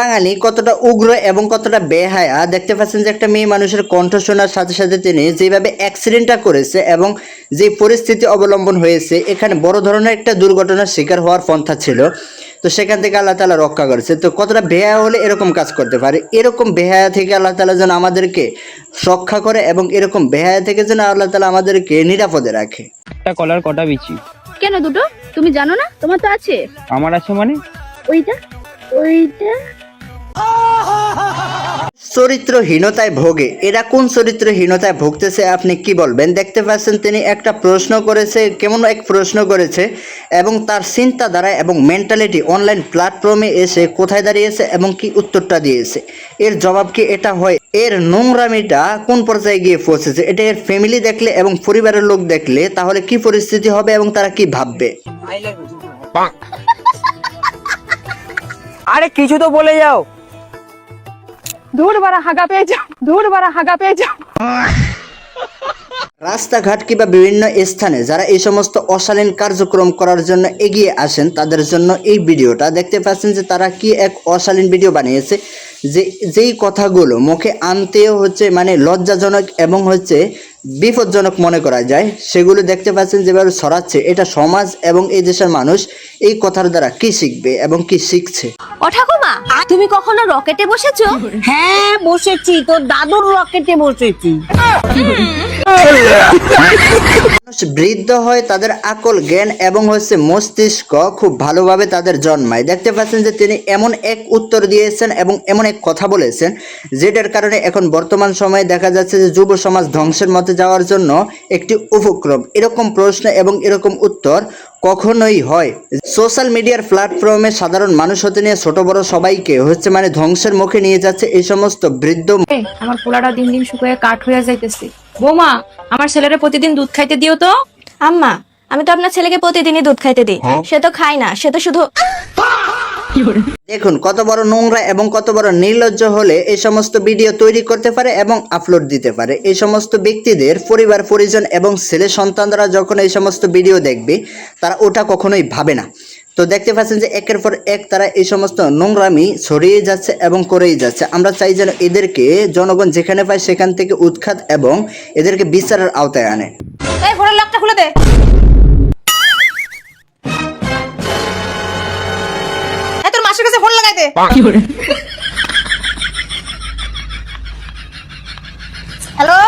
বাঙালি কতটা উগ্র এবং কতটা বেহায়া দেখতে পাচ্ছেন যে একটা মেয়ে মানুষের কণ্ঠ শোনার সাথে সাথে তিনি যেভাবে অ্যাক্সিডেন্টটা করেছে এবং যে পরিস্থিতি অবলম্বন হয়েছে এখানে বড় ধরনের একটা দুর্ঘটনার শিকার হওয়ার পন্থা ছিল। তো সেখান থেকে আল্লাহ তাআলা রক্ষা করেছে। তো কতটা বেহায়া হলে এরকম কাজ করতে পারে, এরকম বেহায়া থেকে আল্লাহ তাআলা যেন আমাদেরকে রক্ষা করে এবং এরকম বেহায়া থেকে যেন আল্লাহ তাআলা আমাদেরকে নিরাপদে রাখে। একটা কলার কটা বিচি? কেন দুটো? তুমি জানো না তোমার তো আছে? আমার আছে মানে? ওইটা ওইটা চরিত্রহীনতায় ভোগে। এরা কোন চরিত্রহীনতায় ভুগতেছে আপনি কি বলবেন? দেখতে পাচ্ছেন তিনি একটা প্রশ্ন করেছে, কেমন এক প্রশ্ন করেছে এবং তার চিন্তাধারা এবং মেন্টালিটি অনলাইন প্ল্যাটফর্মে এসে কোথায় দাঁড়িয়েছে এবং কি উত্তরটা দিয়েছে। এর জবাব কি এটা হয়? এর নোংরামিটা কোন পর্যায়ে গিয়ে পৌঁছেছে? এটা এর ফ্যামিলি দেখলে এবং পরিবারের লোক দেখলে তাহলে কি পরিস্থিতি হবে এবং তারা কি ভাববে? আরে কিছু তো বলে যাও। ধুর বারা হাগা পেয়ে যাও। রাস্তাঘাট কিংবা বিভিন্ন স্থানে যারা এই সমস্ত অশালীন কার্যক্রম করার জন্য এগিয়ে আসেন তাদের জন্য এই ভিডিওটা। দেখতে পাচ্ছেন যে তারা কি এক অশালীন ভিডিও বানিয়েছে, যেই কথাগুলো মুখে আনতেও হচ্ছে মানে লজ্জাজনক এবং হচ্ছে বিপজ্জনক মনে করা যায়, সেগুলো দেখতে পাচ্ছেন যেভাবে ছড়াচ্ছে। এটা সমাজ এবং এই দেশের মানুষ এই কথার দ্বারা কি শিখবে এবং কি শিখছে। ও ঠাকুমা, তুমি কখনো রকেটে বসেছো? হ্যাঁ বসেছি, তোর দাদুর রকেটে বসেছি। মানুষ বৃদ্ধ হয়, তাদের আকল জ্ঞান এবং হচ্ছে মস্তিষ্ক খুব ভালোভাবে তাদের জন্মায়। দেখতে পাচ্ছেন যে তিনি এমন এক উত্তর দিয়েছেন এবং এমন এক কথা বলেছেন যেটার কারণে এখন বর্তমান সময়ে দেখা যাচ্ছে যে যুব সমাজ ধ্বংসের মধ্যে যাওয়ার জন্য একটি উপক্রম। এরকম প্রশ্ন এবং এরকম উত্তর কখনোই হয়। সোশ্যাল মিডিয়ার প্ল্যাটফর্মে সাধারণ মানুষ হতে নিয়ে ছোট বড় সবাইকে হচ্ছে মানে ধ্বংসের মুখে নিয়ে যাচ্ছে এই সমস্ত বৃদ্ধ। আমার পোলাটা দিন দিন শুকিয়ে কাঠ হয়ে যাইতেছে। বৌমা, আমার ছেলেরে প্রতিদিন দুধ খাইতে দিও তো। আম্মা, আমি তো আপনার ছেলেকে প্রতিদিনই দুধ খাইতে দিই। সে তো খায় না, সে তো শুধু। দেখুন কত বড় নোংরা এবং কত বড় নির্লজ্জ হলে এই সমস্ত ভিডিও তৈরি করতে পারে এবং আপলোড দিতে পারে। এই সমস্ত ব্যক্তিদের পরিবার পরিজন এবং ছেলে সন্তানরা যখন এই সমস্ত ভিডিও দেখবে তারা ওটা কখনোই ভাবে না। তো দেখতে পাচ্ছেন যে একের পর এক তারা এই সমস্ত নোংরামি ছড়িয়ে যাচ্ছে এবং করেই যাচ্ছে। আমরা চাই যেন এদেরকে জনগণ যেখানে পায় সেখান থেকে উৎখাত এবং এদেরকে বিচারের আওতায় আনে। এই ফোনের লকটা খুলে দে। এই তোর মাসির কাছে ফোন লাগাই দে। হ্যালো,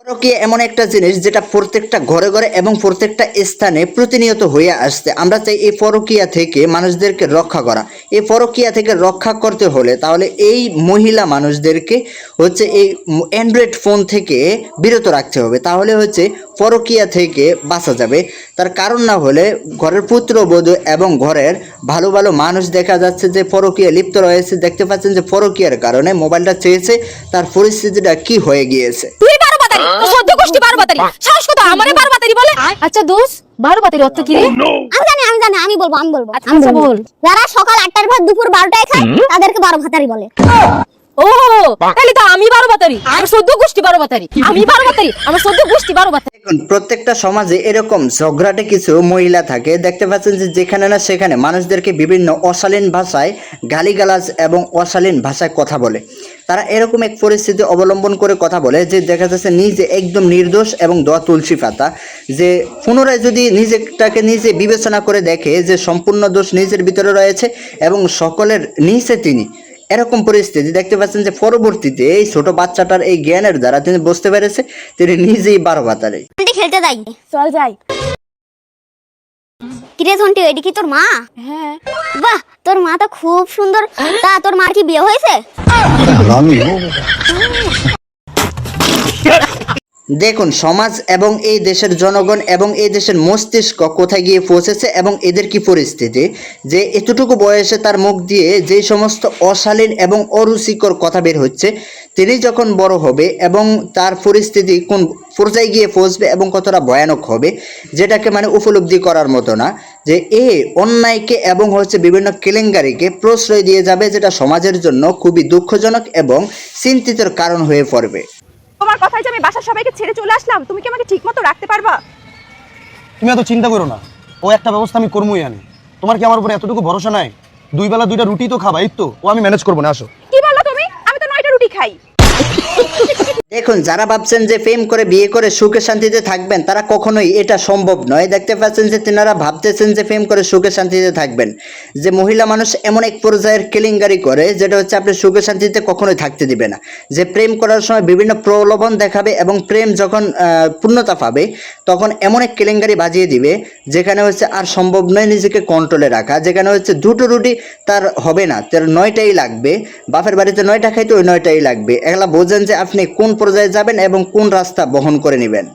পরকীয়া এমন একটা জিনিস যেটা প্রত্যেকটা ঘরে ঘরে এবং প্রত্যেকটা স্থানে প্রতিনিয়ত হয়ে আসছে। আমরা চাই এই পরকীয়া থেকে মানুষদেরকে রক্ষা করা। এই পরকীয়া থেকে রক্ষা করতে হলে তাহলে এই মহিলা মানুষদেরকে হচ্ছে এই অ্যান্ড্রয়েড ফোন থেকে বিরত রাখতে হবে, তাহলে হচ্ছে পরকীয়া থেকে বাঁচা যাবে। তার কারণ না হলে ঘরের পুত্রবধূ এবং ঘরের ভালো ভালো মানুষ দেখা যাচ্ছে যে পরকীয়া লিপ্ত রয়েছে। দেখতে পাচ্ছেন যে পরকীয়ার কারণে মোবাইলটা চেয়েছে, তার পরিস্থিতিটা কি হয়ে গিয়েছে। তুই 12 বাতারি, তোর সদ্য গোষ্ঠী 12 বাতারি। সাহস কত আমারে 12 বাতারি বলে? আচ্ছা দোষ, 12 বাতারি অর্থ কি রে? আমি জানি, আমি বলবো। আচ্ছা বল। যারা সকাল 8টার ভাত দুপুর 12টায় খায় তাদেরকে 12 ভাতারি বলে। ও, তাহলে তো আমি 12 বাতারি, আমার সদ্য গোষ্ঠী 12 বাতারি। আমি 12 বাতারি, আমার সদ্য গোষ্ঠী 12 বাতারি। দেখুন প্রত্যেকটা সমাজে এরকম ঝগড়াটে কিছু মহিলা থাকে। দেখতে পাচ্ছেন যে যেখানে না সেখানে মানুষদেরকে বিভিন্ন অশালীন ভাষায় গালিগালাজ এবং অশালীন ভাষায় কথা বলে। তারা এরকম এক পরিস্থিতি অবলম্বন করে কথা বলে যে দেখা যাচ্ছে নিজে একদম নির্দোষ এবং দোয়া তুলসী পাতা, যে পুনরায় যদি নিজেটাকে নিজে বিবেচনা করে দেখে যে সম্পূর্ণ দোষ নিজের ভিতরে রয়েছে এবং সকলের নিচে তিনি। এরকম পরিস্থিতি দেখতে পাচ্ছেন যে পরবর্তীতে এই ছোট বাচ্চাটার এই জ্ঞানের দ্বারা তিনি বুঝতে পেরেছে তিনি নিজেই 12 বাতারি। খেলতে যাই, চল যাই। কিরে ঝন্টু, এডি কি তোর মা? হ্যাঁ। বাহ, তোর মা তো খুব সুন্দর। তা তোর মার কি বিয়ে হয়েছে? দেখুন সমাজ এবং এই দেশের জনগণ এবং এই দেশের মস্তিষ্ক কোথায় গিয়ে পৌঁছেছে এবং এদের কি পরিস্থিতি, যে এতটুকু বয়সে তার মুখ দিয়ে যে সমস্ত অশালীন এবং অরুচিকর কথা বের হচ্ছে, তিনি যখন বড় হবে এবং তার পরিস্থিতি কোন পর্যায়ে গিয়ে পৌঁছবে এবং কতটা ভয়ানক হবে, যেটাকে মানে উপলব্ধি করার মতো না। যে এই অন্যায়কে এবং হচ্ছে বিভিন্ন কেলেঙ্কারিকে প্রশ্রয় দিয়ে যাবে, যেটা সমাজের জন্য খুবই দুঃখজনক এবং চিন্তিতের কারণ হয়ে পড়বে। তোমার কথাই যে আমি বাসার সবাইকে ছেড়ে চলে আসলাম, তুমি কি আমাকে ঠিকমতো রাখতে পারবা? তুমি এত চিন্তা করো না, ও একটা ব্যবস্থা আমি করবোই আনি। তোমার কি আমার উপরে এতটুকু ভরসা নাই? 2 বেলা 2টা রুটি তো খাবা, এই তো ও আমি ম্যানেজ করবো না, আসো। কি বললো তুমি? আমি তো 9টা রুটি খাই। দেখুন, যারা ভাবছেন যে প্রেম করে বিয়ে করে সুখে শান্তিতে থাকবেন, তারা কখনোই এটা সম্ভব নয়। দেখতে পাচ্ছেন যে তেনারা ভাবতেছেন যে প্রেম করে সুখে শান্তিতে থাকবেন, যে মহিলা মানুষ এমন এক পর্যায়ের কেলেঙ্কারি করে যেটা হচ্ছে আপনি সুখে শান্তিতে কখনোই থাকতে দিবে না। যে প্রেম করার সময় বিভিন্ন প্রলোভন দেখাবে এবং প্রেম যখন পূর্ণতা পাবে তখন এমন এক কেলেঙ্কারি বাজিয়ে দিবে যেখানে হচ্ছে আর সম্ভব নয় নিজেকে কন্ট্রোলে রাখা, যেখানে হচ্ছে 2টো রুটি তার হবে না, তার 9টাই লাগবে। বাপের বাড়িতে 9টা খাইতে ওই 9টাই লাগবে। এগুলা বোঝেন যে আপনি কোন পর্যায়ে যাবেন এবং কোন রাস্তা বহন করে নেবেন।